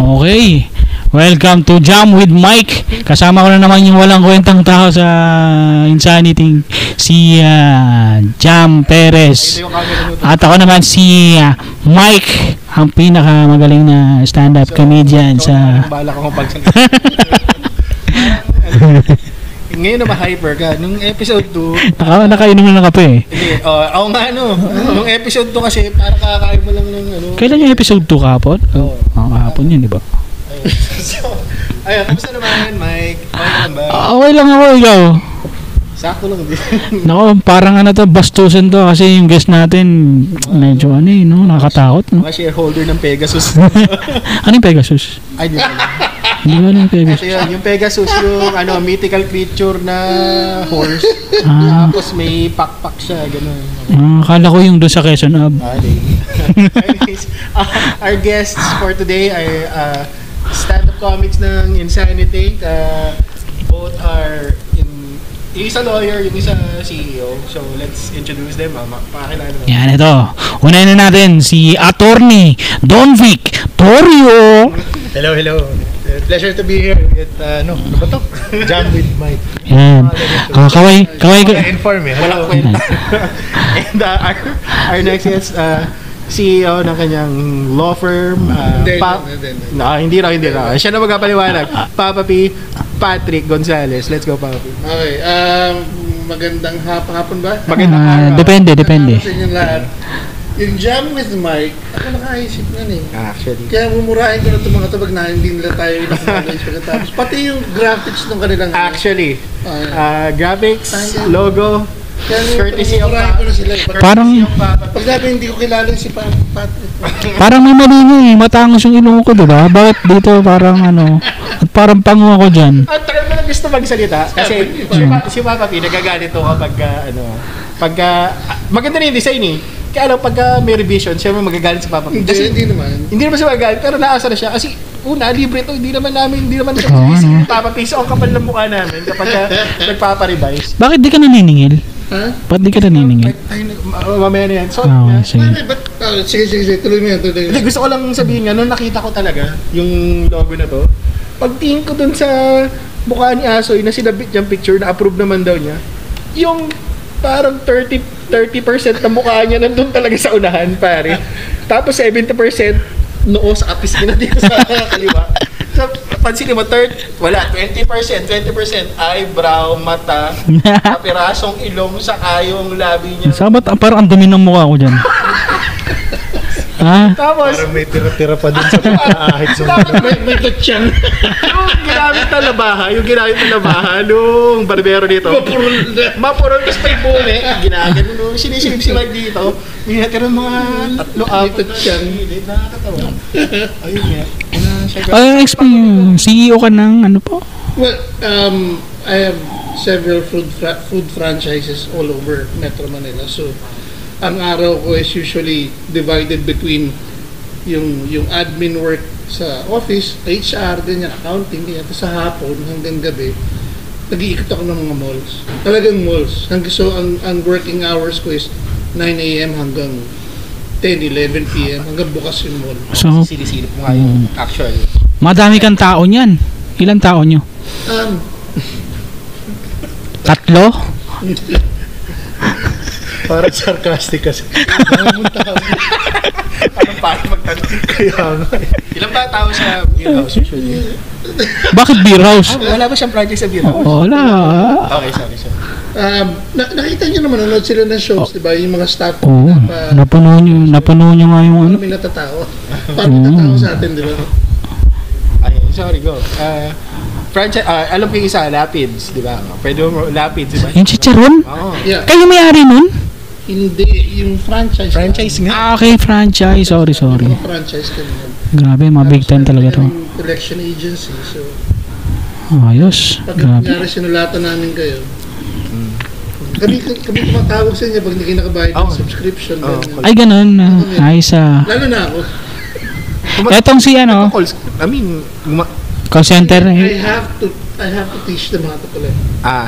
Okay. Welcome to Jam with Mike. Kasama ko na naman yung walang kwentang tao sa Insanity, si Jam Perez. At ako naman si Mike, ang pinakamagaling na stand-up comedian sa... Bala ko magsalita. Ngayon na ma-hyper ka. Nung episode 2... Nakainom na ng kape eh. Hindi. Ako nga nung episode 2 kasi parang kakakain mo lang ng ano. Kailan yung episode 2 kahapon? Oo. Kahapon yun, di ba? So, ayun. Kamusta naman, Mike? Okay lang ba? Okay lang ako, ikaw. Sakto lang din. Nako, parang bastusin to kasi yung guest natin medyo nakakatakot. No? Mga shareholder ng Pegasus. Ano yung Pegasus? Ay, di ba? Hindi ko alam yung Pegasus. Ito yun, yung Pegasus, yung mythical creature na horse. Tapos may pakpak siya, gano'n. Akala ko yung doon sa Quezon Ab. Anyways, our guests for today are stand-up comics ng Insanity. Both are yung isa lawyer, yung isa CEO. So, let's introduce them. Pakilala naman. Yan, ito. Unahin na natin si Attorney Don Vic Torio. Hello. Pleasure to be here with, ano ba to? Jam with Mike. Yan. Kaway. Inform eh. Wala kwenta. And our next guest, CEO ng kanyang law firm. Hindi raw. Siya na magpapaliwanag. Papa P. Patrick Gonzalez. Let's go, Papa P. Okay. Magandang hapon ba? Magandang araw. Depende. Sa inyong lahat. Yung Jam with Mike, ako nakaisip na Actually. Kaya mumurahin ko na itong mga tabag na hindi nila tayo nakakalize pagkatapos. Pati yung graphics ng kanilang... Actually, graphics, logo, courtesy of mumurahin ko na sila. Parang Pag sabi hindi ko kilala si Patrick. parang may mali nga eh. Matangos yung ilong ko, diba? Bakit dito parang parang pango ako dyan? Ang tagal mo na gusto magsalita kasi si Papa P nagagalit to pagka maganda na yung design eh. Kaya alam, pagka may revision, siya magagalit sa Papa P. Kasi Hindi naman. hindi naman siya magagalit, pero naasa na siya. Kasi, libre to, hindi naman siya si Papa P. So, ang kapal ng mukha namin kapag nagpaparevise. Bakit di ka naniningil? Ha? Ba't di ka naniningil? Mamaya na yan. So, Sige. Sige, tuloy mo yan. hindi, gusto ko lang sabihin nga, nung nakita ko talaga yung logo na to, pagtingin ko dun sa mukha ni Asoy na sinabit niyang picture na approve naman daw niya, yung parang 30% ng mukha niya nandun talaga sa unahan, pare. Tapos 70% noo sa apis niya na dito sa kaliwa. So, pansinin mo, 20%, eyebrow, mata, kapirasong ilong, saka yung labi niya. Sabat, parang ang dumi ng mukha ko dyan. Ha? Tapos, Parang may tira-tira pa din sa ahit sa may tatsyan. yung ginamit na labaha, nung barbero dito. Mapurol, tapos may bune. Ginagano nung sinisilip si Mike dito. May natira mga 3-4 tatsyan. Nakakatawa. Ayun nga. Explain, CEO ka ng ano po? Well, I have several food franchises all over Metro Manila. So, ang araw ko is usually divided between yung admin work sa office, HR, ganyan, accounting, ganyan. Tapos sa hapon hanggang gabi, nag-iikot ako ng mga malls. Talagang malls. So, ang working hours ko is 9 a.m. hanggang 10, 11 p.m. hanggang bukas yung mall. So, Sinisilip mo nga yung actually. madami kang tao niyan. Ilan tao nyo? 3? Parang sarcastic kasi. Parang paano magtanong. Kaya nga. Ilan ba tao sa beer house usually? Bakit beer house? Wala ba siyang project sa beer house? Wala. Okay, sorry. Nakita niyo naman, nanood sila ng shows, di ba? Yung mga staff. Oo, napuno nyo nga yung ano. May natatao. Parang natatao sa atin, di ba? Ayun, sorry, go. Franchise, alam ko yung isa, Lapids, di ba? Pwede mo, Lapids, di ba? Yung chicharon? Oo. Yeah. Kayo may-ari nun? Hindi, yung franchise. nga. Okay, franchise. Sorry. Mga franchise kami. Grabe, mga big time talaga to. Yung collection agency. So, Ayos. pag Grabe. nangyari sinulatan namin kayo, kami tumatawag sa inyo pag hindi kayo nakabayad ng subscription. ganyan. Ay, ganun. Ayos Lalo na ako. Etong si Calls, I mean, call center. I have to I have to teach them how to collect.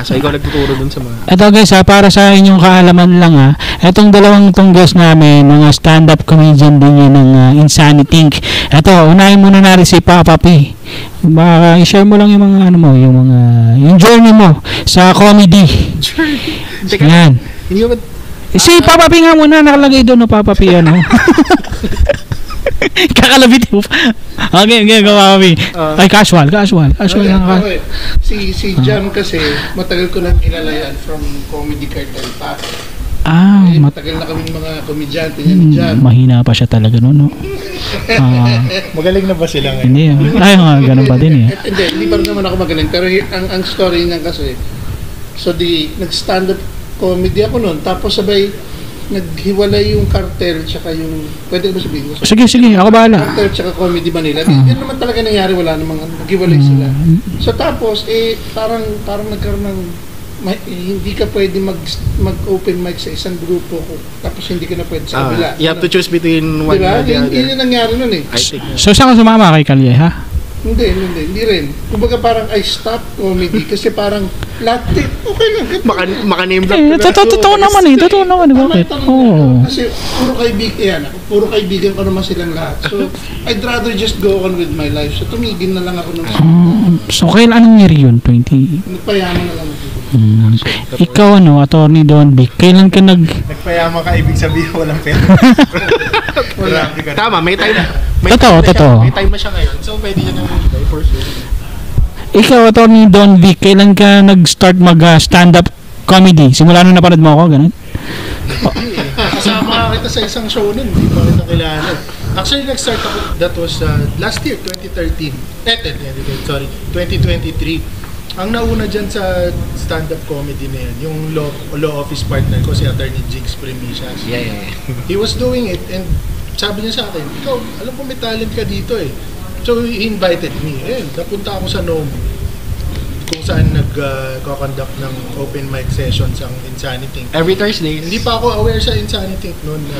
So ikaw nagtuturo dun sa mga... Ito guys para sa inyong kaalaman lang etong dalawang tong guest namin, mga stand-up comedian din yun ng Insanity Inc. Ito, unahin muna natin si Papa P. Baka i-share mo lang yung mga yung journey mo sa comedy. Journey? Yan. Hindi ko Si Papa P nga muna, nakalagay doon, Papa P, kakalabit mo pa. Okay, go Papa P. Ay, casual lang. Okay. Si Jam kasi, matagal ko nang inalayan from Comedy Cartel pa. Matagal na kami mga komedyante niya ni Jam. Mahina pa siya talaga noon, no? Magaling na ba sila ngayon? Hindi, ganun pa din Hindi pa rin naman ako magaling. Pero ang story niya kasi, nag-stand-up comedy ako noon. Tapos sabay, naghiwalay yung Cartel tsaka yung... Pwede ko ba sabihin ko? Sige, ako bahala. Cartel tsaka Comedy Manila. Yan naman talaga nangyari. Wala namang naghiwalay sila. So tapos, parang nagkaroon ng... hindi ka pwede mag-open mic sa isang grupo tapos hindi ka na pwede sa kabila. You have to choose between one or the other. Yun yung nangyari nun eh. So saan ka sumama kay Kalye, ha? Hindi rin. Kumbaga parang I stop comedy kasi parang lahat okay lang. Maka-name drop. Totoo naman. Bakit? Kasi puro kaibigan ko naman silang lahat. So I'd rather just go on with my life. So tumigil na lang ako ng so kailan anong year yun? Nagpayaman na lang ako. Ikaw Attorney Don Vic, kailan ka nagpayaman ka, ibig sabihin walang pera. Tama, may time. Totoo. May time na siya ngayon. So pwede yun yung for sure. Ikaw, Attorney Don Vic, kailan ka nag-start stand-up comedy? Simula nung napanood mo ako, ganun? Kasama kita sa isang show nun, hindi ko rin nakilala. Actually, nag-start ako, that was last year, 2013. 2023. Ang nauna dyan sa stand-up comedy na yan, yung law office partner ko, si Attorney Jigs Premicias. Yeah. He was doing it and sabi niya sa akin, ikaw, alam ko may talent ka dito eh. So he invited me. Napunta ako sa NOM kung saan nag-conduct ng open mic sessions ang Insanity Inc. Every Thursday. Hindi pa ako aware sa Insanity Inc. noon na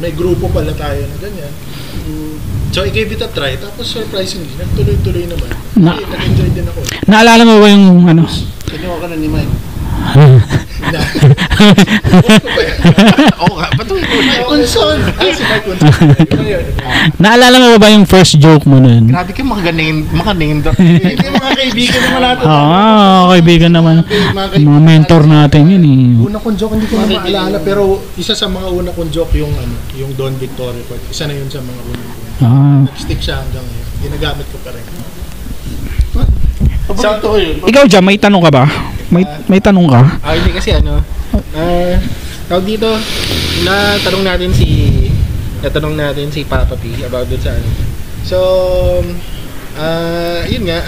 may grupo pala tayo na ganyan. So I gave it a try. Tapos surprisingly, nagtuloy-tuloy naman. Nag-enjoy din ako. Naalala mo ba yung Kinuha ka na ni Mike. Oo nga, ba't ito? Consol! Si Mike Consol. Naalala mo ba yung first joke mo nun? Grabe ka maka-name drop. Hindi mga kaibigan naman natin. Kaibigan naman. Mga mentor natin yun Una kong joke, hindi ko na maalala. Pero isa sa mga una kong joke yung Don Victoria. Isa na yun sa mga una kong. Nag-stick siya hanggang ngayon. Ginagamit ko pa rin. Ikaw dyan, may tanong ka ba? May tanong ka? Hindi kasi tawag dito, natanong natin si Papa P about dun sa So, yun nga,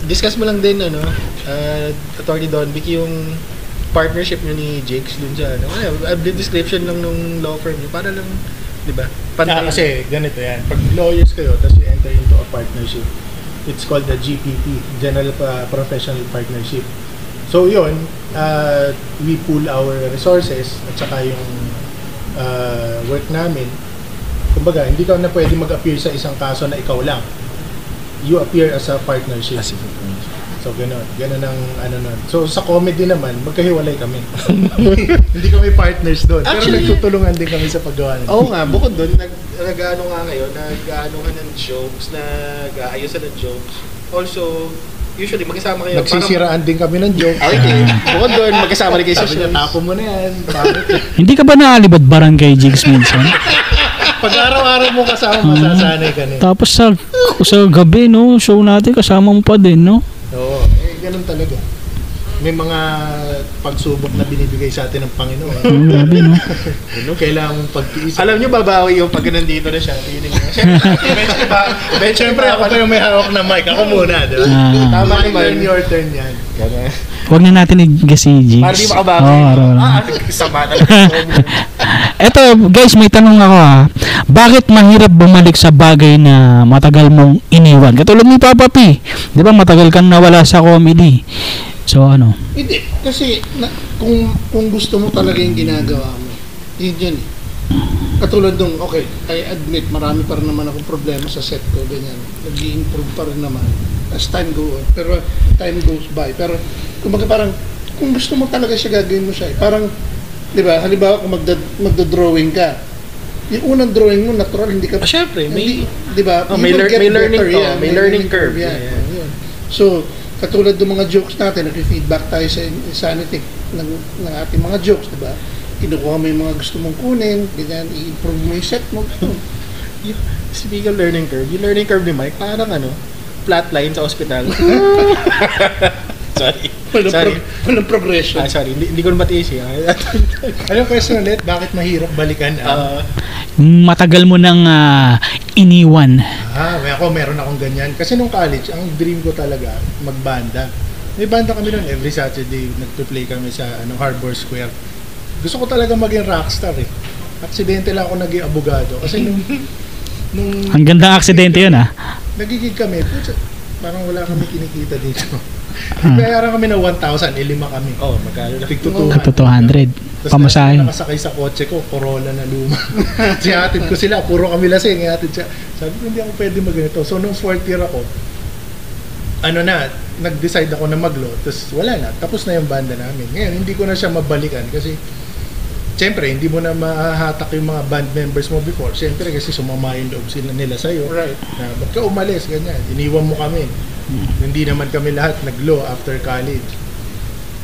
discuss mo lang din, Attorney Don Vic, yung partnership nyo ni Jakes dun sa the description lang nung law firm nyo, para lang, di ba? Kasi ganito yan, pag lawyers kayo, tapos you enter into a partnership, it's called the GPP, General Professional Partnership. So yun, we pool our resources at saka yung work namin. Kumbaga, hindi ka na pwede mag-appear sa isang kaso na ikaw lang. You appear as a partnership. So ganun ang nun. So sa comedy naman, magkahiwalay kami. Hindi kami partners doon. Pero nagtutulungan din kami sa paggawa. Oo nga, bukod doon, nag-ano nga ngayon, nag-ano ka ng jokes, nag-aayusan ng jokes. Also, usually magkasama kayo. Nagsisiraan din kami ng joke. Okay. Bukod doon, magkasama rin kayo sa shows. Sabi niya, tapo mo na yan. Hindi ka ba naalibad-baran kay Jigs minsan? Pag araw-araw mo kasama, masasanay ka na. Tapos sa gabi, show natin, kasama mo pa din, no? Oo, ganun talaga. May mga pagsubok na binibigay sa atin ng Panginoon. Grabe, no? Kailangan mong pagtiis. Alam nyo, babawi yung pag nandito na siya. Siyempre, ako pa yung may hawak na mic. Ako muna, diba? Tama naman. Your turn yan. Huwag na natin i-gasi, Jigs. Para di makabawi. Sama talaga. Eto, guys, may tanong ako Bakit mahirap bumalik sa bagay na matagal mong iniwan? Katulad ni Papa P. Di ba matagal kang nawala sa comedy? So Hindi. Kasi kung gusto mo talaga yung ginagawa mo, yun. katulad nung, okay, I admit, marami pa rin naman akong problema sa set ko, ganyan. Nag-i-improve pa rin naman as time goes by. Pero, kumbaga parang, kung gusto mo talaga siya, gagawin mo siya. Parang, di ba, halimbawa kung magda-drawing ka, yung unang drawing mo, natural, hindi ka... Syempre, may... Di ba? may learning curve. Yeah. So, katulad ng mga jokes natin, nag-feedback tayo sa Insanity ng ating mga jokes, di ba? Kinukuha mo yung mga gusto mong kunin, ganyan, i-improve mo yung set mo. Speaking of learning curve, yung learning curve ni Mike, parang flatline sa ospital. Sorry. Walang progression. Sorry, hindi ko na matiis eh. Anong question ulit? Bakit mahirap balikan? Matagal mo nang iniwan. Meron akong ganyan. Kasi nung college, ang dream ko talaga, magbanda. May banda kami noon, every Saturday, nagpe-play kami sa Harbor Square. Gusto ko talaga maging rockstar eh. Aksidente lang ako naging abogado. Kasi nung Ang gandang aksidente yun nagigig kami, parang wala kami kinikita dito. Bayaran kami ng 1,000, 5 kami. Magkano na? Ito 200. Pamasahe. Nakasakay sa kotse ko, Corolla na luma. Sihatid ko sila, puro kami lasing. Siya. Sabi ko, hindi ako pwede mag-ganito. So, nung 4th year ako, nag-decide ako na mag-law. Tapos, wala na. Tapos na yung banda namin. Ngayon, hindi ko na siya mabalikan kasi siyempre, hindi mo na mahahatak yung mga band members mo before. Siyempre, kasi sumama yung loob nila sa'yo. Right. Na, ba't ka umalis? Ganyan. Iniwan mo kami. Hindi naman kami lahat nag-law after college.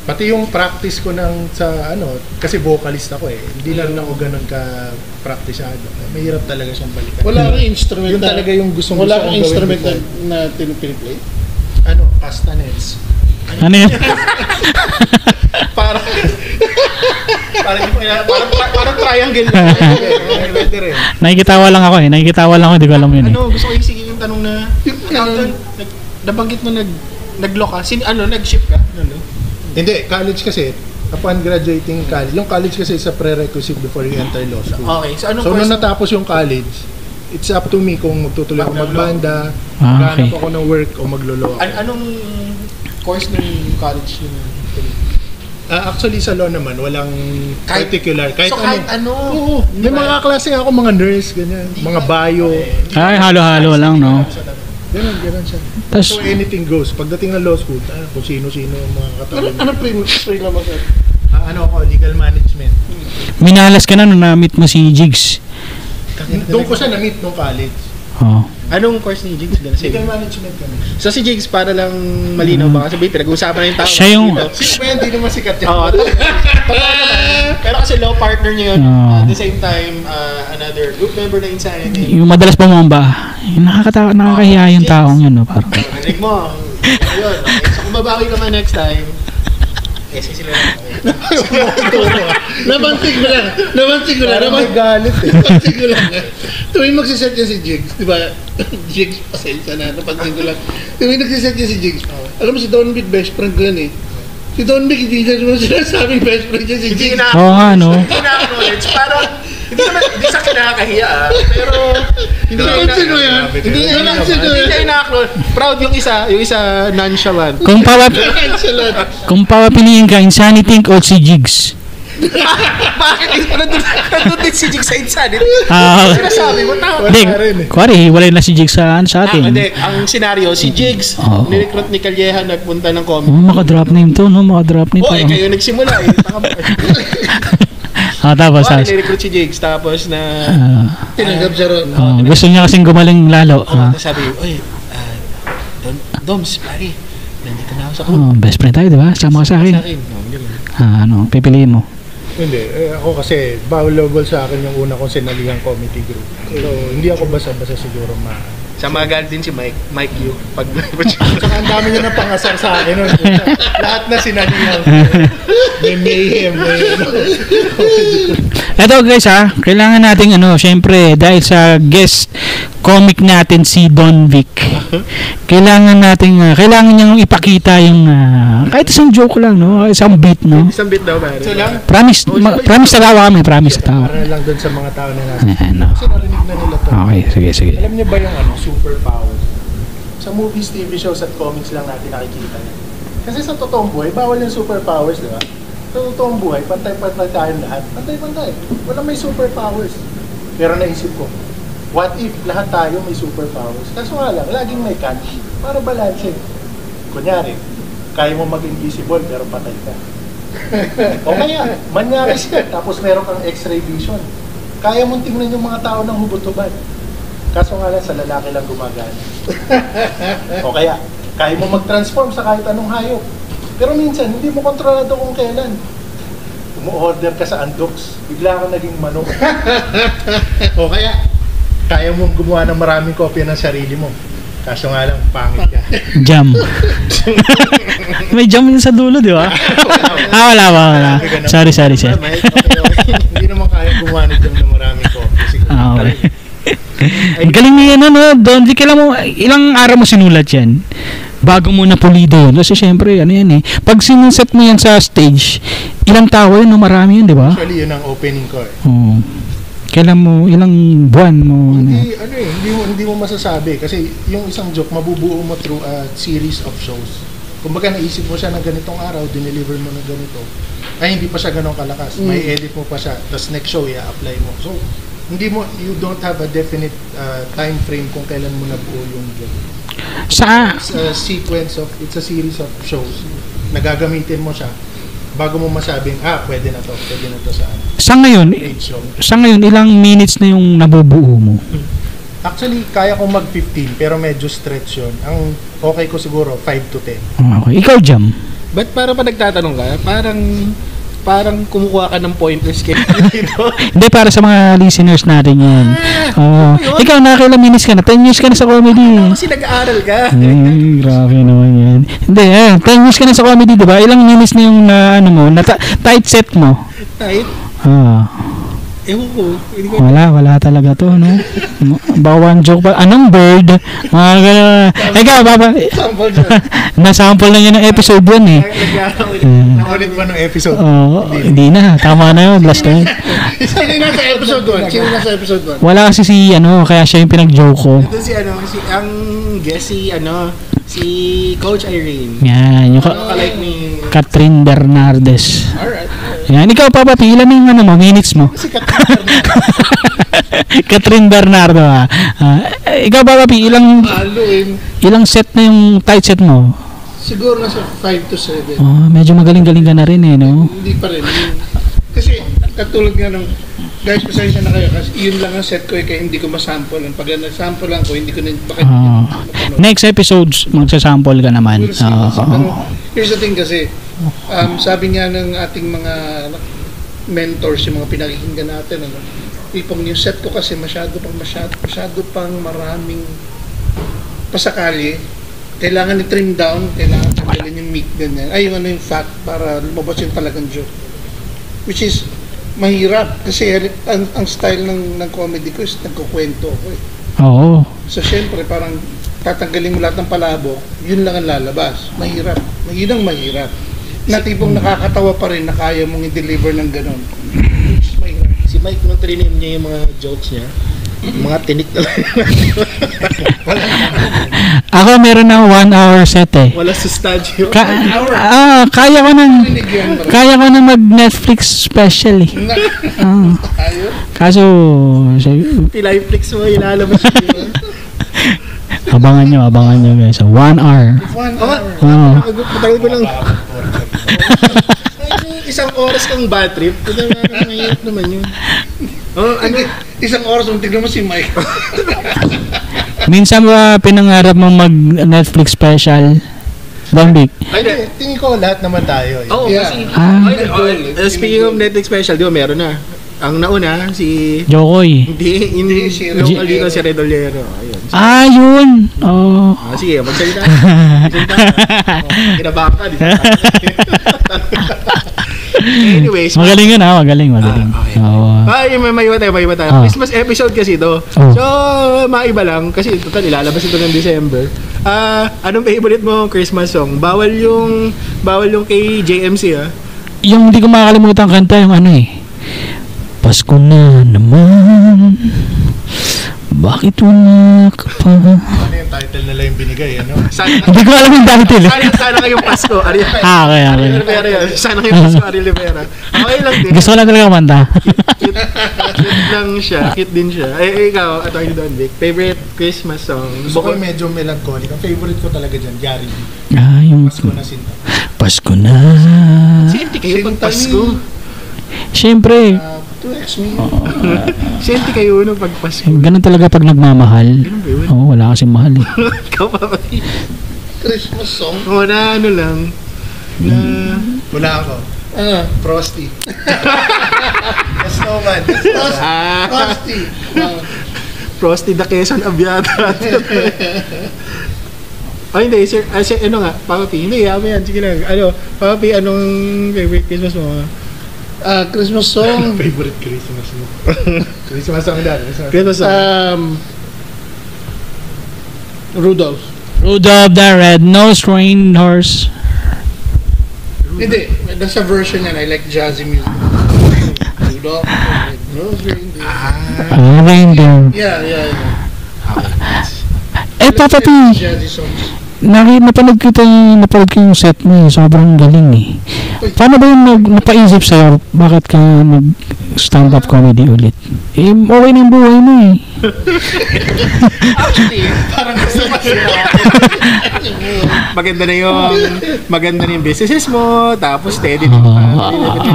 Pati yung practice ko kasi vocalist ako eh. Hindi na rin ako ganun ka-practiceado. Mahirap talaga siyang balikan. Wala kang instrument Yun talaga yung gustong wala kang instrument na piniplay? Castanets. Ano yun? Parang triangle. Pwede rin. Nakikitawa lang ako hindi ko alam yun Gusto ko yung tanong na nabanggit mo nag-law ka. Nag-ship ka? Hindi, college kasi, upon graduating college, yung college kasi is a prerequisite before you enter law school. Okay, so anong nung natapos yung college, it's up to me kung magtutuloy ako magbanda, okay. maghanap ako ng work o maglo-law. Anong course ng college yun? Actually sa law naman, walang particular. Kahit ano? Oo, may mga klase ako, mga nurse, ganyan, mga bio. Ay, halo-halo lang, no? Ganun siya. Tas, So anything goes. Pagdating ng law school, kung sino-sino yung mga katawan. Ano pre mo, sir? Ako, legal management. minalas ka na nung na-meet mo si Jigs. Doon ko siya na-meet nung college. Oh. Anong course ni Jigs? Legal management kami. So si Jigs, para lang malinaw baka sabihin, pinag-uusapan na yung tao. Siya yung... Hindi naman sikat yan. Oo. Pero kasi law partner niya yun. At the same time, another group member na Insanity. Yung madalas pumamba. Yung nakakahiya yung taong yun, no? Parang. Rinig mo. Ayun. Okay. So kung babawi ka man next time, sila lang. Nabantig ko lang. Parang may galit eh. Nabantig ko lang. Tuwing magsiset niya si Jigs, di ba? Jigs, pasensya na. Napansin ko lang. Tuwing nagsiset niya si Jigs, alam mo si Don Vic, best friend ko yan eh. Si Don Vic, hindi na naman sinasabing best friend niya si Jigs. Oo nga, no? Hindi na-acknowledge. Parang, hindi sa kinakahiya pero hindi Napansin ko yan. Hindi niya ina-acknowledge. Proud yung isa nonchalant. Kung papapiliin ka, Insanity o si Jigs? Bakit? Nandun din si Jigs sa Insanity. Sinasabi mo, tao. Hindi, kuwari, hiwalay na si Jigs sa atin. Hindi, ang senaryo, si Jigs, nirecruit ni Calleja, nagpunta ng comedy. Makadrop name to, no? Makadrop name to. Kayo nagsimula eh. Tapos, nirecruit si Jigs, tapos na... Tinanggap siya ron. gusto niya kasing gumaling lalo. Sabi, Doms, pare, nandito na ako sa club. Best friend tayo, di ba? Sama ka sa akin. Pipiliin mo. Hindi, ako kasi valuable sa akin yung una kong sinalihang comedy group. So, hindi ako basa-basa siguro Sa mga galit din si Mike Yu. Saka ang dami niya ng pangasar sa akin nun. Lahat na sinalihang. May mayhem. Eto guys kailangan natin syempre dahil sa guest comic natin si Don Vic. Kailangan niyang ipakita yung kahit isang joke lang, no? Isang beat, no? Isang beat daw, pare. So lang? Promise tawa kami, promise tawa. Para lang dun sa mga tao na natin. Kasi narinig na nila to. Okay, sige. Alam niyo ba yung superpowers? Sa movies, TV shows at comics lang natin nakikita. Kasi sa totoong buhay, bawal yung superpowers, di ba? Sa totoong buhay, pantay-pantay tayong lahat. Pantay-pantay. Walang may superpowers. Pero naisip ko, what if lahat tayo may superpowers? Kaso nga lang, laging may catch. Para balance. Kunyari, kaya mo mag-invisible pero patay ka. O kaya, manyaris ka, tapos meron kang x-ray vision. Kaya mong tingnan yung mga tao ng hubot-hubad. Kaso nga lang, sa lalaki lang gumagana. O kaya mo mag-transform sa kahit anong hayop. Pero minsan, hindi mo kontrolado kung kailan. Umu-order ka sa Andox, bigla kang naging manok. O kaya mong gumawa ng maraming kopya ng sarili mo. Kaso nga lang, pangit ka. Jam. May jam yun sa dulo, di ba? Wala. Sorry. Hindi naman kaya gumawa ng jam ng maraming kopya. Okay. Ang galing niya Don. Ilang araw mo sinulat yan? Bago mo na pulido yun. Kasi syempre, pag sinuset mo yan sa stage, ilang tao yun, marami yun, di ba? Actually, yun ang opening ko Kailan mo, ilang buwan mo? Hindi mo masasabi. Kasi yung isang joke, mabubuo mo through a series of shows. Kumbaga, naisip mo siya ng ganitong araw, dineliver mo ng ganito. Ay, hindi pa siya ganun kalakas. May edit mo pa siya. Tapos next show, i-apply mo. So, you don't have a definite time frame kung kailan mo nabuo yung joke. It's a series of shows. Nagagamitin mo siya bago mo masabing, pwede na to sa Sa ngayon, ilang minutes na yung nabubuo mo? Actually, kaya kong mag 15 pero medyo stretch yun. Ang okay ko siguro 5 to 10. Okay. Ikaw, Jam? Ba't para pa nagtatanong ka? Parang kumukuha ka ng pointers kayo dito. Hindi, para sa mga listeners natin yan. Ikaw, nakakailang minutes ka na? 10 years ka na sa comedy. Kasi nag-aaral ka. Grabe naman yan. Hindi, 10 years ka na sa comedy, diba? Ilang minutes na yung tight set mo? Tight? Ewan ko. Wala talaga to, no? Bawang joke pa. Anong bird? Mga gano'n. Ikaw, Sample dyan. nasample na niya ng episode 1 eh. Naulit ba ng episode? Hindi na. Tama na yun. Last time. Sino nasa episode 1? Sino nasa episode 1? Wala kasi kaya siya yung pinag-joke ko. Ito ang guest si Coach Irene. Yan. Yung Like ni Catherine Bernardes. Alright. Yan. Ikaw, Papa, ilan yung minutes mo? Si Catherine Catherine Bernardo ikaw ba ilang set na yung tight set mo? Siguro nasa 5 to 7. Medyo magaling-galing ka na rin no? Hindi pa rin. Kasi katulad nga ng guys, pasensya na kayo kasi yun lang ang set ko kaya hindi ko masample. Pag nag-sample lang ko, hindi ko na next episodes magsasample ka naman. Here's the thing kasi sabi nga ng ating mga mentors, yung mga pinakikinggan natin, yung set ko kasi masyado pang maraming pasakali. Kailangan i-trim down, kailangan tanggalin yung meat ganyan. Ay, yung fat para lumabas yung talagang joke. Which is mahirap kasi ang style ng comedy ko is nagkukwento ako eh. Oo. So syempre parang tatanggalin mo lahat ng palabok, yun lang ang lalabas. Mahirap. Mahirap. Na tipong nakakatawa pa rin na kaya mong i-deliver ng ganon. Si Mike, nung trinim niya yung mga jokes niya, mga tinik na lang. Ako meron na 1 hour set eh. Wala sa studio. Kaya ko na mag-Netflix special eh. Kaso Piliflix mo, ilalabas mo. abangan nyo guys. 1 hour. 1 hour. Matagal ko lang. Isang oras kang bad trip. Mahirap naman yun. Isang oras mong tignan mo si Mike. Minsan ba pinangarap mong mag-Netflix special? Bambik? Tingin ko lahat naman tayo. Oo, kasi speaking of Netflix special, di ba meron na? Ang nauna, si Jokoy. Hindi si local dito, si Redolero. Ayun. Yun. Sige, magsalita. Kinabahan ka, di ba? Anyways. Magaling yun magaling. Okay. May iba tayo. Christmas episode kasi ito. So, maiba lang kasi total ilalabas ito ng December. Anong favorite mo Christmas song? Bawal yung kay JMC Yung hindi ko makakalimutan kanta yung Pasko na naman, Bakit wala ka pa? Ano yung title nila yung binigay, ano? Hindi ko alam yung title. Sana ngayong Pasko, Ariel. Okay. Ariel Rivera yun. Sana ngayong Pasko, Ariel Rivera. Okay lang din. Gusto ko lang talaga kumanta. Cute lang siya. Cute din siya. Ikaw, Atty. Don Vic, favorite Christmas song? Gusto ko medyo melancholic. Ang favorite ko talaga dyan, Gary B. Yung Pasko na sinta. Pasko na. Senti kayo pag Pasko. Siyempre, Bless me. Senti kayo nung pag Pasko. ganun talaga pag nagmamahal. Ganun ba yun? Oo, wala kasing mahal eh. Ikaw pa ba? Christmas song. Oo, na ano lang. Na... Wala ako. Frosty. The Snowman. Frosty. Frosty the Quezon Abiata. Ay, hindi, sir. Ano nga? Papa P. Hindi, yan. Sige lang. Papa P, anong favorite Christmas mo? Christmas song. Favorite Christmas mo. Christmas song dyan. Christmas song. Rudolph. Rudolph the Red-Nosed Reindeer. Hindi, nasa version yan. I like jazzy music. Rudolph. Reindeer. Reindeer. Yeah. Papa P, Jazzy songs. napanood ko yung set mo eh. Sobrang galing eh. Paano ba yung napaisip sa'yo? Bakit ka nag-stand-up comedy ulit? Okay na yung buhay mo eh. Actually, parang gusto ko siya. Maganda na yung businesses mo, tapos steady din.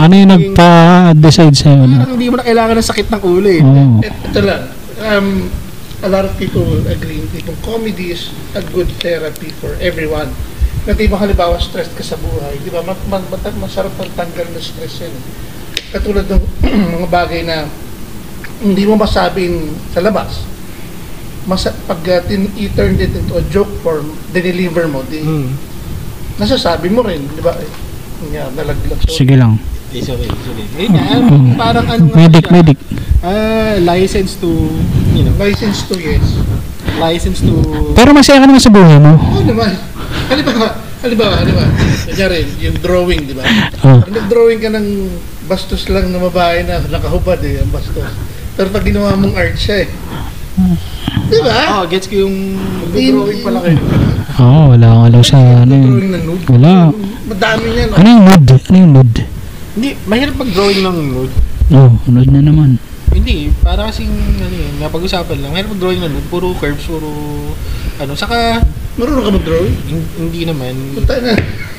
Ano yung nagpa-decide sa'yo? Parang hindi mo na kailangan ng sakit ng ulo eh. Ito lang. A lot of people agree tipong comedy is a good therapy for everyone. Na tipong halimbawa stressed ka sa buhay, di ba? Masarap magtanggal ng stress yan. Katulad ng mga bagay na hindi mo masabing sa labas. Pag i-turn it into a joke form, dineliver mo, nasasabi mo rin, di ba? Nalaglag. Sige lang. Sorry. Parang ano nga Medic. license to, License to, yes. license to... Pero masaya ka naman sa buhay mo. Oo naman. Halimbawa. Kanyari, yung drawing, di ba? Oh. Pag nag-drawing ka ng bastos lang na babae na nakahubad ang bastos. Pero pag ginawa mong art siya Di ba? Gets ko yung mag-drawing pala kayo. Wala akong alam sa ano yun. Drawing ng nude. Wala. Madami yan. Ano yung nude? Hindi, mahirap mag-drawing ng nude. Nude na naman. Hindi, para kasing napag-usapan lang. Mahirap mag-drawing ng nude, puro curves, saka... Marunong ka mag-drawing? Hindi naman. Puta na.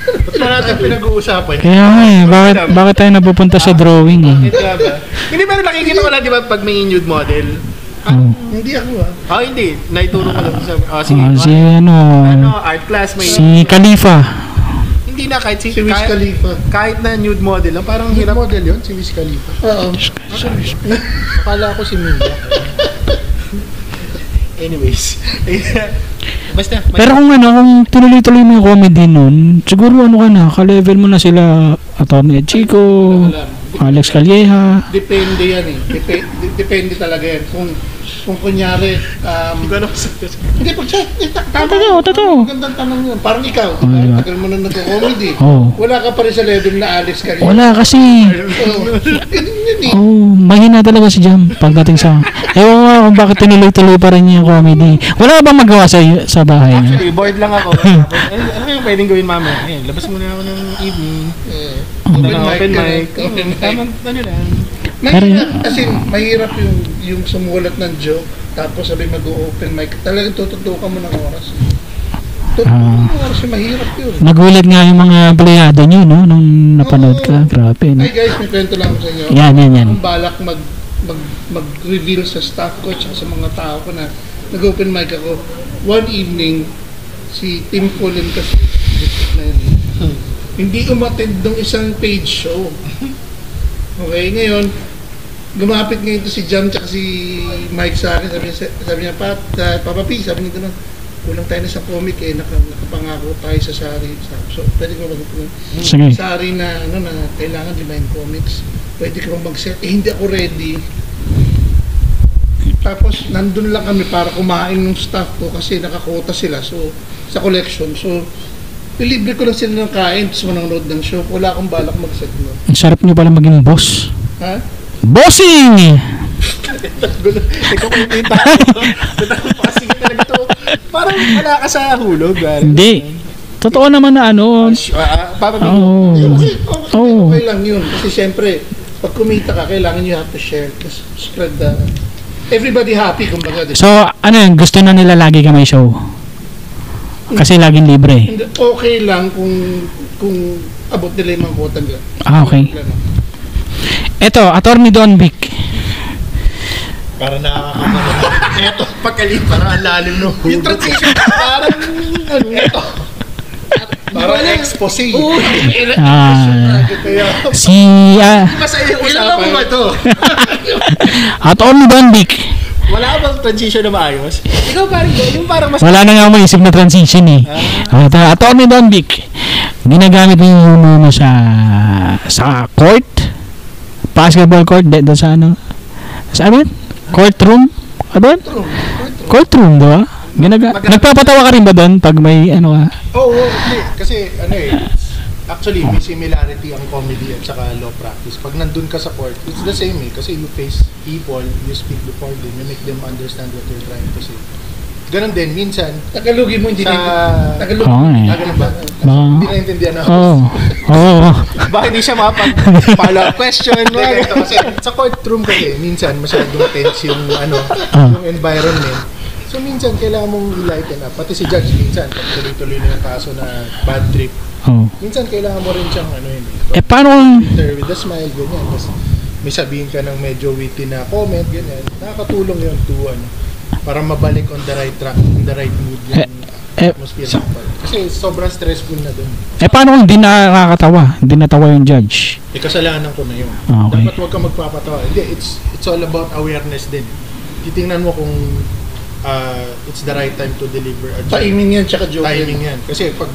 Ba't na natin pinag-uusapan? Kaya nga bakit tayo napupunta sa drawing eh? Bakit nga ba? Hindi, pero nakikita ko lang, di ba, pag may nude model. Hindi ako Hindi. Naituro ko lang sa... sige. Si Art class, may... si Khalifa. Hindi na, kahit Si Wiz Khalifa. kahit na nude model lang, parang Nude hirap. model yun, si Wiz Khalifa. Oo. Akala ko si Mila. Anyways. Basta. Pero kung tuloy-tuloy mo yung comedy nun, siguro ka-level mo na sila Atty. Chico, Alex Calleja. Depende yan eh. Depende talaga yan. Kung kunyari, hindi, Totoo. Magandang tanong yun. Parang ikaw, diba? tagal mo na nag-comedy. Wala ka pa rin sa level na Alex Calleja. Wala kasi. Ganun yun eh. Mahina talaga si Jam pagdating sa... Ewan nga kung bakit tinuloy-tuloy pa rin yung comedy. Wala ka bang magawa sa bahay niyo? Actually, bored lang ako. Ano yung pwedeng gawin mamaya? Ayun, labas muna ako ng evening. Open mic. Tamang lang. Mahirap yung sumulat ng joke, tapos sabi mag-open mic. Talagang tututukan mo ng oras. Mahirap yun. Nagulat nga yung mga empleyado nyo, no? Nung napanood ka. Grabe, no? Ay guys, may kwento lang ako sa inyo. Yan. Akong balak mag-reveal sa staff ko at sa mga tao ko na nag-open mic ako. One evening, si Tim Cullen kasi hindi umattend ng isang page show. Okay, ngayon, gumapit ngayon to si Jam tsaka si Mike sa akin. Sabi niya, Papa P, sabi niya gano'n, kulang tayo na sa comic nakapangako tayo sa Sari. So, pwede ko Sige. Sari na kailangan 5 comics. Pwede ka bang mag-set? Hindi ako ready. Tapos, nandun lang kami para kumain ng staff ko kasi nakakota sila sa collection. So, ilibre ko lang sila ng kain tapos manonood ng show. Wala akong balak mag-set mo. Ang sarap nyo pala maging boss. Ha? Bossing! Ikaw yung pinta ko. Kasi talaga to. Parang wala ka sa hulog. Hindi. Totoo naman na ano. Oo. Okay lang yun. Kasi syempre, pag kumita ka, kailangan you have to share. Just spread the... Everybody happy, kumbaga. So, ano yun? Gusto na nila lagi ka may show? Kasi laging libre. Hindi, okay lang kung abot nila yung mga quota nila. Okay. Eto, Attorney Don Vic. Para nakakamagal. Eto, pagkalit, parang ang lalim no. Yung transition, parang ano ito. Parang expose. Si Masaya yung Ilan lang ba usapan. ito? Attorney Don Vic. Wala bang transition na maayos? Ikaw parang yung parang mas... Wala na nga maisip na transition eh. Attorney Don Vic. Ginagamit mo yung humor mo sa court? Basketball court? Doon sa ano? Sa ano? Courtroom? Ano? Courtroom, diba? Nagpapatawa ka rin ba doon pag may ano ka? Oo, hindi. Kasi ano actually may similarity ang comedy at saka law practice. Pag nandun ka sa court, it's the same kasi you face people, you speak before them, you make them understand what you're trying to say. Ganon din, minsan, Tagalogin mo, hindi sa... Tagalog. Ganon ba? Hindi naintindihan ako. Oo. Baka hindi siya makapag-follow-up question. Hindi, ganito kasi sa courtroom kasi, minsan masyadong tense yung yung environment. So minsan kailangan mong i-lighten up. Pati si judge minsan, pag tuloy-tuloy na yung kaso na bad trip, minsan kailangan mo rin siyang paano kung... with a smile, ganyan. Tapos may sabihin ka ng medyo witty na comment, ganyan. Nakakatulong yun to para mabalik on the right track, on the right mood yung atmosphere. Kasi sobrang stressful na dun. Paano kung hindi nakakatawa? Hindi natawa yung judge? Kasalanan ko na yun. Okay. Dapat huwag ka magpapatawa. Hindi, it's all about awareness din. Titingnan mo kung it's the right time to deliver a joke. Timing yan, tsaka joke Timing yan. Kasi pag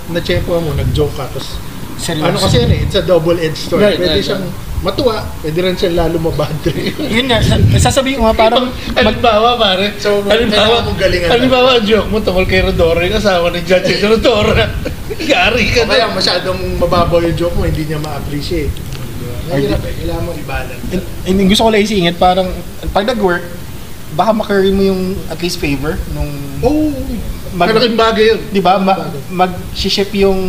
na-chepo mo, nag-joke ka, tapos Seryoso. kasi yan it's a double-edged sword. Right, Pwede right, siyang matuwa, pwede rin siya lalo mabad trip. Yun nga, sasabihin ko nga parang... Halimbawa, pare. So, kailangan mong galingan. Halimbawa, ang joke mo tungkol kay Rodoro, yung asawa ni Judge Rodoro. Yari ka Kaya na. masyadong mababaw yung joke mo, hindi niya ma-appreciate. Mahirap kailangan mo i-balance. Hindi gusto ko lang isingit, parang pag nag-work, baka makurry mo yung at least favor nung... Malaking bagay yun. Di ba? Mag-ship yung...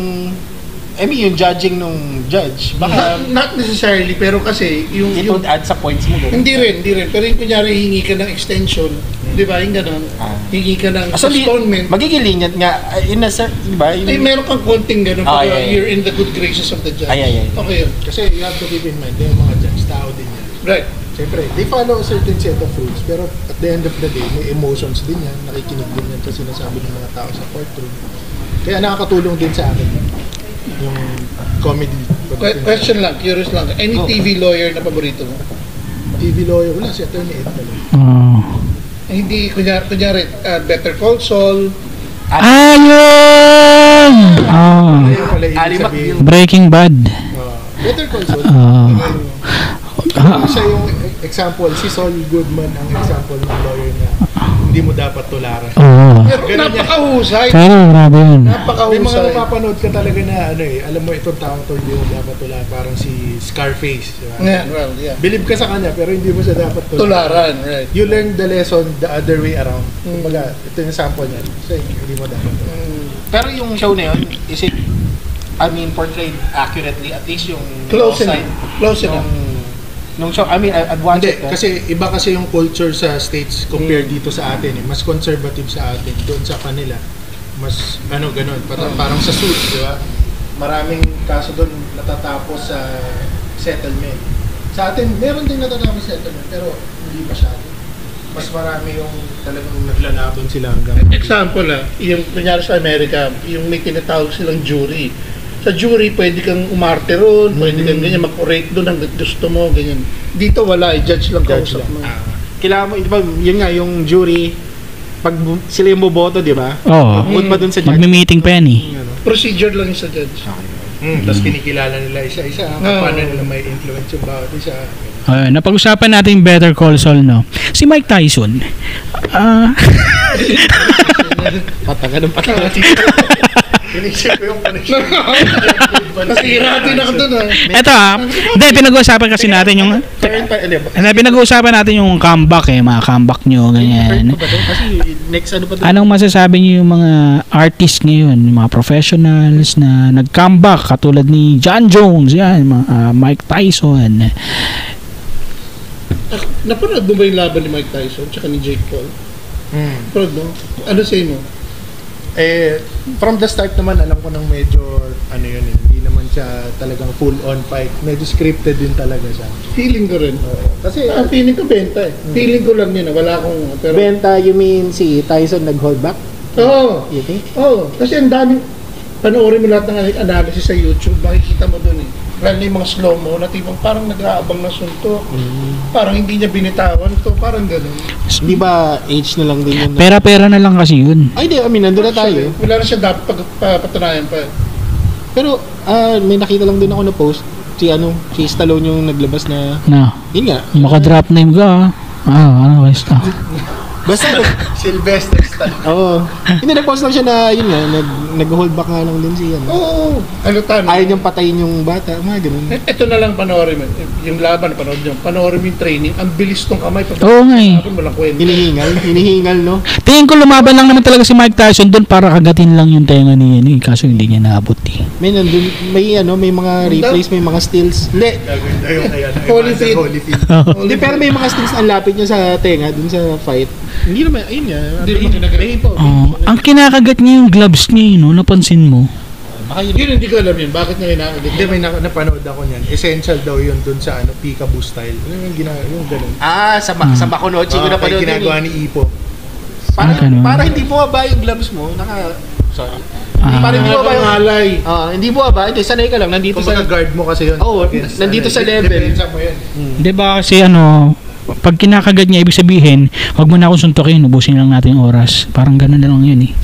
yung judging nung judge. Baka Not necessarily, pero kasi yung... it would add sa points mo. Hindi rin. Pero yung kunyari hingi ka ng extension, di ba, yung gano'n, hingi ka ng postponement, magiging lenient nga, in a di ba? ay meron kang konting gano'n pag yeah. you're in the good graces of the judge. Ay. Okay yun. Kasi you have to keep in mind, yung mga judge, tao din yan. Right. Siyempre, they follow a certain set of rules, pero at the end of the day, may emotions din yan, nakikinig din yan kasi sinasabi ng mga tao sa courtroom. Kaya nakakatulong din sa akin yung comedy. Question lang, curious lang. Any TV lawyer na paborito mo? TV lawyer, wala si Attorney Ed pala. Hindi, kunyari, Better Call Saul. Yun! Ayun pala ibig Alimak sabihin. Breaking Bad. Better Call Saul. Siya yung example, si Saul Goodman ang example ng lawyer na hindi mo dapat tularan. Pero napakahusay. Pero grabe yun. May mga Napakahusay. mapapanood ka talaga na alam mo itong taong to hindi mo dapat tularan, parang si Scarface. Diba? Yeah, well, yeah. Believe ka sa kanya pero hindi mo siya dapat tularan. Tularan, right. You learn the lesson the other way around. Kumbaga, ito yung sample niya. So, hindi mo dapat tularan. Pero yung show na yun, is it, portrayed accurately, at least yung Close side enough. nung show, I've watched Hindi, it. kasi iba kasi yung culture sa States compared dito sa atin. Mas conservative sa atin. Doon sa kanila, mas ganun. Parang sa suits, di ba? Maraming kaso doon natatapos sa settlement. Sa atin, meron din natatapos sa settlement, pero hindi masyado. Mas marami yung talagang naglalaban sila hanggang... Example yung kunyari sa Amerika, yung may tinatawag silang jury. Sa jury, pwede kang umarte ron, pwede kang ganyan, mag-orate doon hanggang gusto mo, ganyan. Dito wala, judge lang Judge kausap lang. mo. Kailangan mo, di ba, yun nga, yung jury, pag sila yung boboto, di ba? Oo. Pag pa dun sa judge. Magmi-meeting pa yan eh. Procedure lang yung sa judge. Tapos kinikilala nila isa-isa, paano nila may influence yung bawat isa. Napag-usapan natin yung Better Call Saul, no? Si Mike Tyson. Pataga ng pataga. Inisip ko yung connection. Nasira din ako dun ah. Eto hindi, pinag-uusapan kasi natin yung pinag-uusapan natin yung comeback mga comeback nyo, ganyan. Kasi next ano pa to? Anong masasabi niyo yung mga artists ngayon, yung mga professionals na nag-comeback katulad ni John Jones, yan, Mike Tyson. Napanood mo ba yung laban ni Mike Tyson tsaka ni Jake Paul? Napanood mo? Ano sa'yo mo? From the start naman, alam ko nang medyo, hindi naman siya talagang full-on fight. Medyo scripted din talaga siya. Feeling ko rin. Kasi, Feeling ko benta eh. Feeling ko lang yun wala akong... Pero, Benta, you mean si Tyson nag-hold back? Oo. You think? Oo. Kasi ang daming... Panoorin mo lahat ng analysis sa YouTube, makikita mo dun eh. Lalo yung mga slow-mo na tipong parang nag-aabang na suntok. Parang hindi niya binitawan to, parang gano'n. Di ba age na lang din yun? Pera-pera na lang kasi yun. Ay, di, nandun na tayo. Wala na siya dapat patunayan pa. Pero, may nakita lang din ako na post. Si Stallone yung naglabas na, yun nga. Maka-drop name ka. Basta. Basta, Sylvester Stallone. oo. Hindi, nag-post lang siya na, yun nga, nag-hold back nga lang din siya. Oo. Ayaw niyang patayin yung bata, mga ganun. Ito na lang panoorin mo. Yung laban, panoorin nyo. Panoorin mo yung training. Ang bilis tong kamay. Oo nga eh. Walang kwenta. Hinihingal, no? Tingin ko lumaban lang naman talaga si Mike Tyson doon para kagatin lang yung tenga niya kaso hindi niya naabot eh. May mga replays, may mga stills. Hindi, Holyfield. Hindi, pero may mga stills ang lapit niya sa tenga dun sa fight. Hindi naman, ayun nga. Hindi naman ginagawa. Ang kinakagat niya yung gloves niya, no? Napansin mo. Yun, hindi ko alam yun. Bakit niya ginagawa? Hindi, may napanood ako niyan. Essential daw yun dun sa peekaboo style. Yung ganun. Sa Makunochi ko na Kaya ginagawa ni Ipo. Para hindi bumaba yung gloves mo, sorry. Para hindi bumaba yung halay. hindi bumaba, hindi, sanay ka lang, nandito Kung guard mo kasi yun. Oo, nandito sa level. Depensa mo yun. Di ba kasi pag kinakagat niya, ibig sabihin, wag mo na akong suntukin, ubusin lang natin yung oras. Parang gano'n na lang yun eh.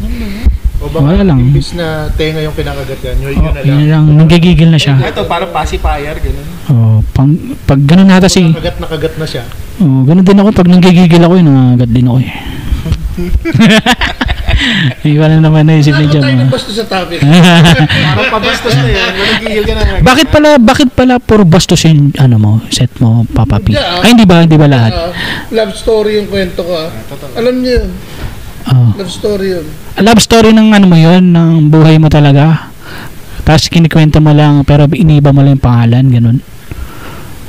O baka Wala lang. imbis na tenga yung kinakagat yan, yun na Yun lang. lang, nanggigigil na siya. Ito, parang pacifier, gano'n. Pag gano'n nata si... Nakagat na siya. Gano'n din ako, pag nanggigigil ako, nangagat din ako eh. Iwan na naman naisip ni Jam. Tayo nagbasto sa topic. Parang pabastos na yun, nagigil ka na. Bakit pala puro bastos yung set mo, Papa P? Ay, hindi ba lahat? Love story yung kwento ko ah. Alam niyo yun. Love story yun. Love story ng mo yun, ng buhay mo talaga. Tapos kinikwento mo lang, pero iniba mo lang yung pangalan, ganun.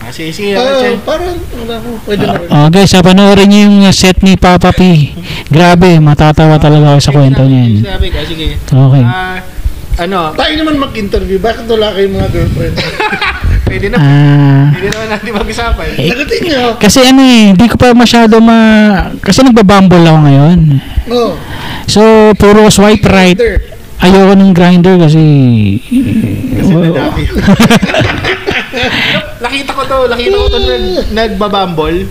Sige, parang wala ko. Pwede na rin. Guys, panoorin niyo yung set ni Papa P. Grabe, matatawa talaga ako sa kwento niya. Sabi ka, sige. Okay. Tayo naman mag-interview. Bakit wala kayong mga girlfriend? Pwede naman natin mag-usapan. Nagating niyo. Kasi hindi ko pa masyado kasi nagbabumble ako ngayon. Oo. So, puro swipe right. Ayoko ng grinder kasi Nakita ko to nagbabumble.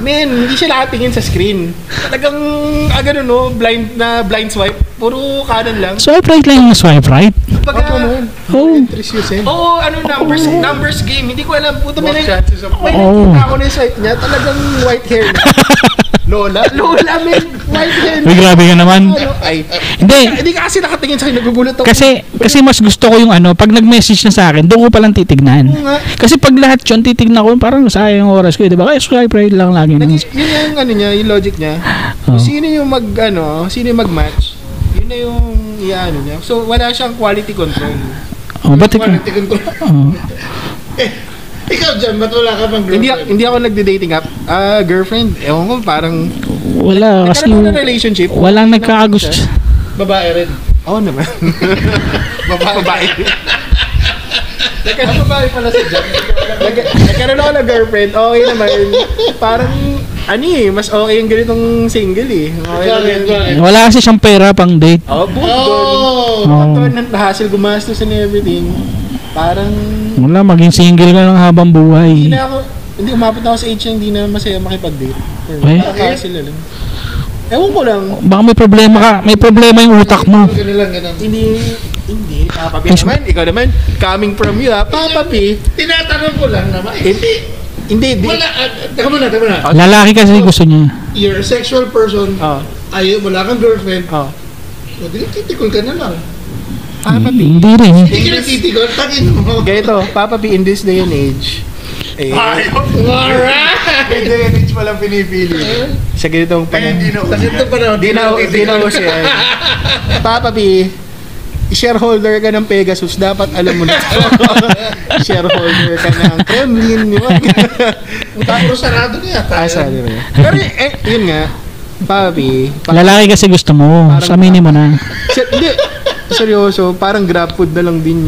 Men, hindi siya nakatingin sa screen. Talagang blind swipe. Puro kanan lang. swipe right lang yung swipe right. Numbers game. Hindi ko alam. Puto, may chances of nakita ako na yung swipe niya. Talagang white hair na. Lola, men. White hair na. Uy, grabe ka naman. Hindi ka kasi nakatingin sa akin. Nagugulat ako. Kasi mas gusto ko yung pag nag-message na sa akin, doon ko palang titignan. Kasi pag lahat yun, titignan ko, parang sayang yung oras ko. Diba? Kaya swipe right lang lagi. Yun yung yung logic niya. Sino yung mag-match, yun na yung niya. So, wala siyang quality control. Quality control. Ikaw dyan, ba't wala ka bang girlfriend? Hindi ako nagde-dating app. Girlfriend, ewan ko, parang... Wala, kasi... Nagkaroon na relationship. Walang nagkakagusto. Babae rin. Oo naman. Babae. Babae pala si Jack. Nagkaroon ako ng girlfriend. Okay naman. Parang... mas okay yung ganitong single eh. Wala kasi siyang pera pang date. Hassle gumastos and everything. Parang... Wala, maging single ka lang habang buhay. Hindi umabot ako sa age na hindi na masaya makipag-date. Parang hassle na lang. Ewan ko lang. Baka may problema ka. May problema yung utak mo. Hindi. Papa P naman. Ikaw naman. Coming from you Papa P. Tinatanong ko lang naman. Hindi. Wala. Teka muna. Lalaki kasi gusto niya. You're a sexual person. Wala kang girlfriend. Oh. So, titikol ka na lang. Papa P. Hindi rin. Hindi ka natitigon, tangin mo. Ganito, Papa P in this day and age. Alright! Hindi, Rich palang pinipili. Sa ganitong Hindi na Sa ganito pa na, Di na uso yan. Papa P, shareholder ka ng Pegasus, dapat alam mo na ito. Shareholder ka ng Kremlin, di ba? Tapos sarado na yata. Asa, di ba? Pero yun nga, Papa P, Lalaki kasi gusto mo. Parang- Aminin mo na. Hindi, seryoso, parang grab food na lang din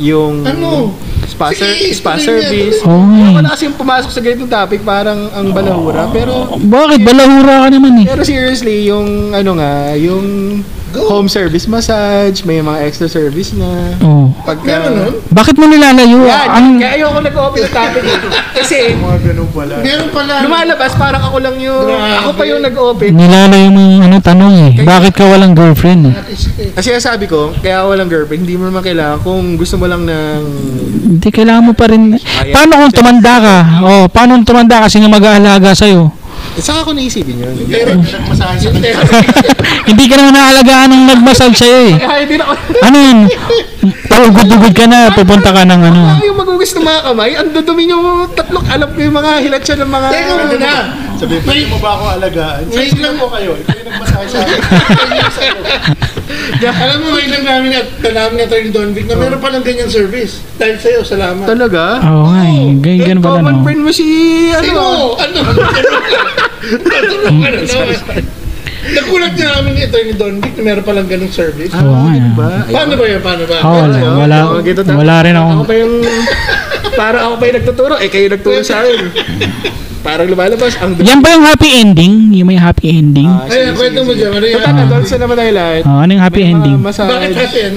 yung Ano? spa, Sige, spa ituloy service. niya. Oo. Wala kasi yung pumasok sa ganitong topic, parang ang balahura. Pero Bakit? Balahura ka naman eh. Pero seriously, yung ano nga, yung Go. home service massage, may mga extra service na. Oh. Pagka, Meron nun? Bakit mo nilalayo? Yan, Ang, kaya ayoko nag-open ng topic eh. Kasi Mga ganun pala. Meron pala. lumalabas, parang ako lang yung, Grabe. ako pa yung nag-open. nilalayo mo yung ano, tanong eh. Bakit ka walang girlfriend? Kasi sabi ko, kaya walang girlfriend, hindi mo naman kailangan kung gusto mo lang ng... Hindi, kailangan mo pa rin. Paano kung tumanda ka? Oh, paano kung tumanda ka? Sino mag-aalaga sa'yo? Saka ako naisipin yun. Pero, Nagmasahe sa kanya. Hindi ka naman naalagaan ng nagmasal sa'yo eh. Kaya hindi na ako... Ano yun? Ugod-ugod ka na, pupunta ka ng ano. Ano yung magugis ng mga kamay? Ang dudumi yung tatlong, alam ko yung mga hilat siya ng mga... teka muna. Sabi, pwede mo ba ako alagaan? May Sino lang po kayo? Ito yung nagmasahe sa akin. Alam mo, may lang namin at namin at Attorney Don Vic na meron palang ganyan service. Dahil sa'yo, salamat. Talaga? Oo nga eh. Ganyan ba Common no? friend mo si... Sino? Ano? Natulungan naman. Nagulat niya namin ni Attorney Don Vic na meron palang ganung service. Oo nga eh. Ba? Paano ba yan? Paano ba? Oo, wala rin ako. Ako pa yung... Para ako pa yung nagtuturo. Kayo nagturo sa akin. Parang lumalabas. Ang Yan ba yung happy ending? Yung may happy ending? Ay, kwento mo dyan. Ano yan? Tata, doon sa naman tayo lahat. Ano yung happy May mga ending? massage. Bakit happy end?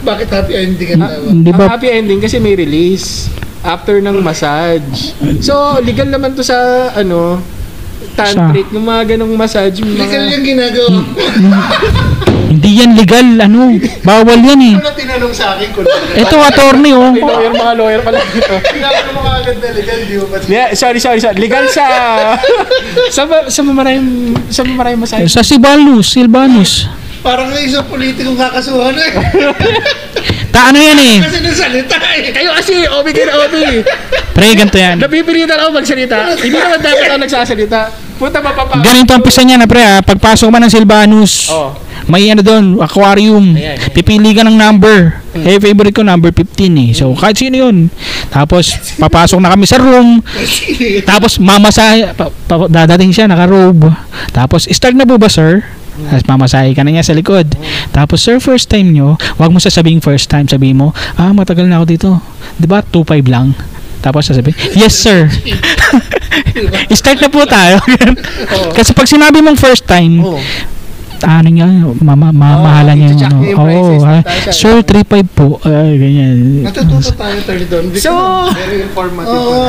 Bakit happy ending ang tawag? Hindi Ang ba? happy ending kasi may release after ng massage. So, legal naman to sa ano, tantric, yung mga ganong massage. Yung Legal mga, yung ginagawa. Hindi yan legal. Ano? Bawal yan eh. Ano na tinanong sa akin kung Ito, attorney oh. may lawyer, mga lawyer pala dito. Kailangan mo agad na legal, di mo pa Yeah, sorry. Legal sa sa maraming massage. Sa Silvanus. Parang may isang politikong kakasuhan eh. Ano yan eh. Kasi nasalita eh. Kayo kasi, obi kayo na obi. Pre, ganito yan. Napipilitan ako magsalita. Hindi naman dapat ako nagsasalita. Puta mapapa. Ganito ang pisa niya na pre ha. Pagpasok mo ng Silvanus. Oh. May ano doon, aquarium. Ayan. Pipili ka ng number. Eh, favorite ko number 15 eh. So, kahit sino yun. Tapos, papasok na kami sa room. Tapos, mamasahe. Dadating siya, naka-robe. Tapos, start na po ba, sir? Tapos, mamasahe ka na niya sa likod. Tapos, sir, first time nyo, wag mo sasabihin first time. Sabihin mo, matagal na ako dito. Diba, 2.5 lang. Tapos, sasabihin, yes, sir. Start na po tayo. Kasi pag sinabi mong first time, ano niya, mahalan niya. i-check niya yung prices. Sir, 3.5 po. Ganyan. Natututo tayo, Attorney Don Vic. So, very informative. Oo.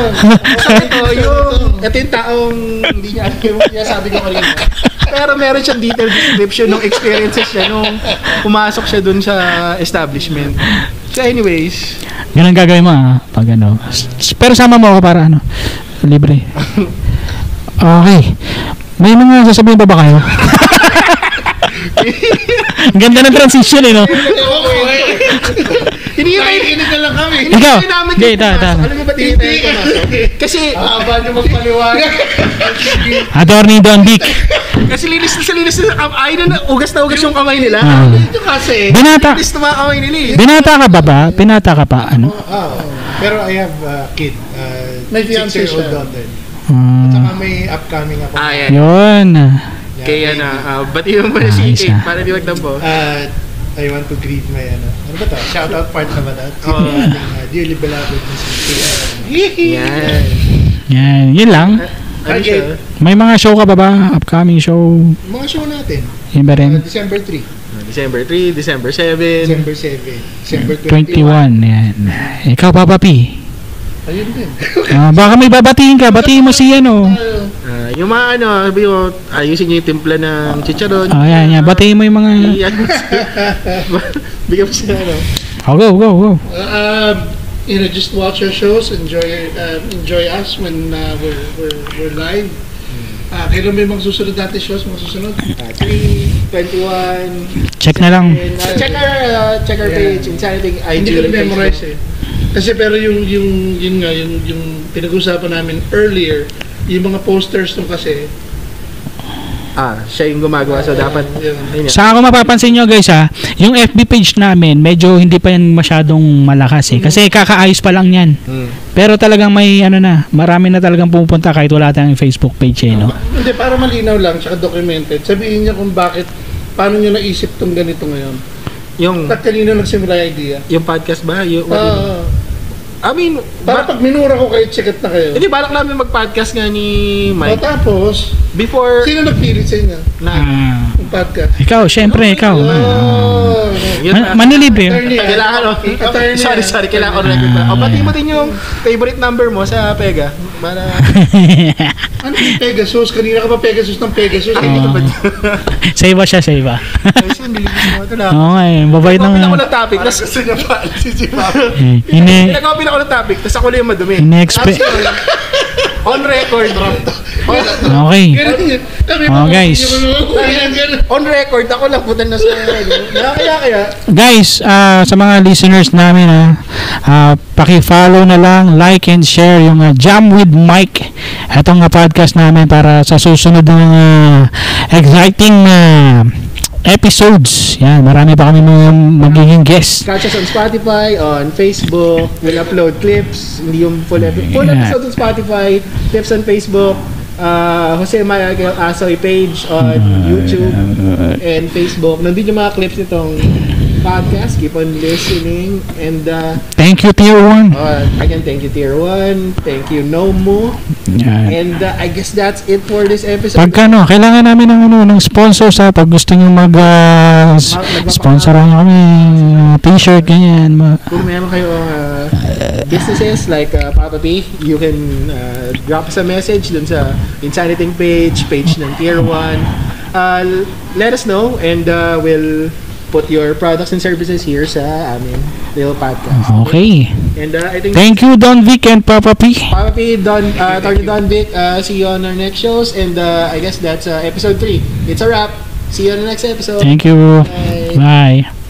ito yung taong hindi niya alam yung sabi ko kanina. Pero meron siyang detailed description ng experiences niya nung pumasok siya dun sa establishment. So anyways, Ganun gagawin mo pag ano. Pero sama mo ako para ano, libre. Okay. May mga sasabihin pa ba kayo? Ganda ng transition no? hindi kayo Nakikinig na lang kami. hindi Ikaw. kayo namin Hindi, yung pumasok. ta. Alam mo ba dito tayo pumasok? Kasi, Haba niyo magpaliwanag. Attorney Don Vic. kasi linis na ay na ugas yung kamay nila. Ito kasi, Binata. Linis na mga kamay nila eh. Binata ka ba ba? Pinata ka pa? Ano? Pero I have a kid. May fiancé 6-year-old siya. daughter. Saka may upcoming ako. Yan. Yun. Kaya na, ba't mo na si Ayos, Kate para di magtampo? I want to greet my ano ba to? Shoutout part na ba to? Si Oo. ating dearly beloved na si Yan. Yan. Yun lang. Ano siya? May mga show ka ba ba? Upcoming show? Mga show natin. Yun ba rin? December 3, December 3, December 7. December 7, December 21. Yan. Ikaw, Papa P. Ayun din. Baka may babatiin ka. Batiin mo si ano. Yung mga ano, sabi mo, ayusin niyo yung timpla ng chicharon. Yan. Batiin mo yung mga... Yan. Bigyan mo siya ano. Go. Just watch our shows, enjoy us when we're live. Kailan may mga susunod natin shows, mga susunod? 3, 21. Check na lang. Check our page. Insanity IG. Hindi ko na-memorize eh. Kasi pero yung pinag-usapan namin earlier, yung mga posters nung kasi, siya yung gumagawa. So, dapat, yun. Saka kung mapapansin nyo guys yung FB page namin, medyo hindi pa yan masyadong malakas eh. Kasi kakaayos pa lang yan. Pero talagang may marami na talagang pumupunta kahit wala tayong Facebook page eh, no? Hindi, para malinaw lang, tsaka documented. Sabihin niya kung paano niyo naisip tong ganito ngayon. Yung, At kanino nagsimula yung idea? yung podcast ba? I mean, Para pag minura ko kayo, sikat na kayo. hindi, balak namin mag-podcast nga ni Mike. Tapos, Before, sino nagpilit sa inyo? Yung podcast? Ikaw, syempre, ikaw. Manilibre. Kailangan, Attorney. sorry, kailangan ko record ba? Pati mo din yung favorite number mo sa Pega. Para, Ano yung Pegasus? Kanina ka pa Pegasus ng Pegasus. Sa iba siya, sa iba. kasi nililis mo ito na. Oo nga eh, babait Nag-copy ng... ako ng topic, tapos Gusto niya pa, si Papa. nag-copy ako ng topic, tapos ako lang yung madumi. Ine-expect. Tapos yun, on record, Okay. Ganun yun. Kami Oh, guys. on record, ako lang putan na sa kaya. Guys, sa mga listeners namin paki-follow na lang, like and share yung Jam with Mike. Itong podcast namin para sa susunod ng exciting episodes. Yan, marami pa kami mga magiging guests. Catch us on Spotify, on Facebook. We'll upload clips, hindi yung full episode on Spotify, clips on Facebook. Jose Michael Asoy page on YouTube and Facebook. Nandun yung mga clips nitong podcast. Keep on listening. And Thank you, Tier 1. again, thank you Tier 1. Thank you Nomu. Yan. And I guess that's it for this episode. Pagka kailangan namin ng sponsor pag gusto niyo sponsor kami, t-shirt, ganyan. Kung meron kayong businesses like Papa P, you can drop us a message dun sa Insanity page ng Tier 1. Let us know and we'll put your products and services here sa amin little podcast. Okay. And I think Thank you, Don Vic and Papa P. Papa P, Attorney Don Vic, see you on our next shows. And I guess that's episode 3. It's a wrap. See you on the next episode. Thank you. Bye. Bye.